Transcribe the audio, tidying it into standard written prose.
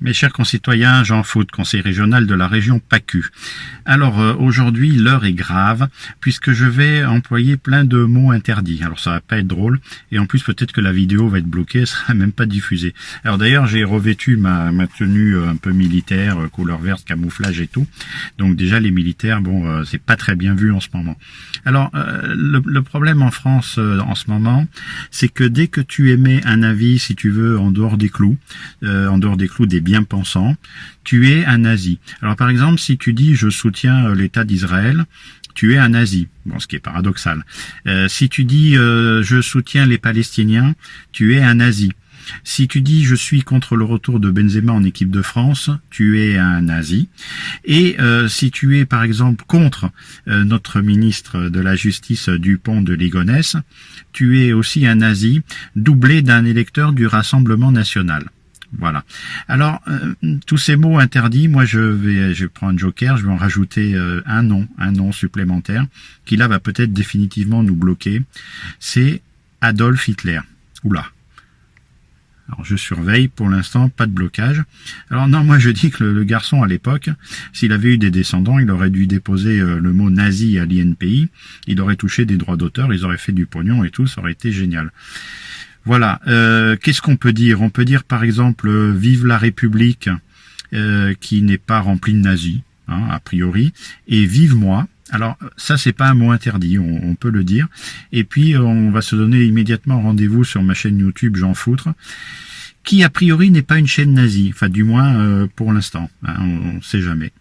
Mes chers concitoyens, Jean Foot, conseiller régional de la région PACU. Alors aujourd'hui, l'heure est grave puisque je vais employer plein de mots interdits. Alors ça va pas être drôle et en plus peut-être que la vidéo va être bloquée, elle sera même pas diffusée. Alors d'ailleurs, j'ai revêtu ma tenue un peu militaire, couleur verte, camouflage et tout. Donc déjà les militaires, bon, c'est pas très bien vu en ce moment. Alors le problème en France en ce moment, c'est que dès que tu émets un avis, si tu veux, en dehors des clous des bien-pensants, tu es un nazi. Alors par exemple, si tu dis je soutiens l'État d'Israël, tu es un nazi. Bon, ce qui est paradoxal. Si tu dis je soutiens les Palestiniens, tu es un nazi. Si tu dis je suis contre le retour de Benzema en équipe de France, tu es un nazi. Et si tu es par exemple contre notre ministre de la Justice Dupont de Ligonnès, tu es aussi un nazi, doublé d'un électeur du Rassemblement national. Voilà. Alors, tous ces mots interdits, moi je prends un joker, je vais en rajouter un nom supplémentaire, qui là va peut-être définitivement nous bloquer. C'est Adolf Hitler. Oula. Alors je surveille, pour l'instant, pas de blocage. Alors non, moi je dis que le garçon à l'époque, s'il avait eu des descendants, il aurait dû déposer le mot nazi à l'INPI, il aurait touché des droits d'auteur, ils auraient fait du pognon et tout, ça aurait été génial. Voilà, qu'est-ce qu'on peut dire? On peut dire par exemple vive la République qui n'est pas remplie de nazis, hein, a priori, et vive moi. Alors ça c'est pas un mot interdit, on peut le dire. Et puis on va se donner immédiatement rendez-vous sur ma chaîne YouTube Jean Foutre, qui a priori n'est pas une chaîne nazie, enfin du moins pour l'instant, hein, on sait jamais.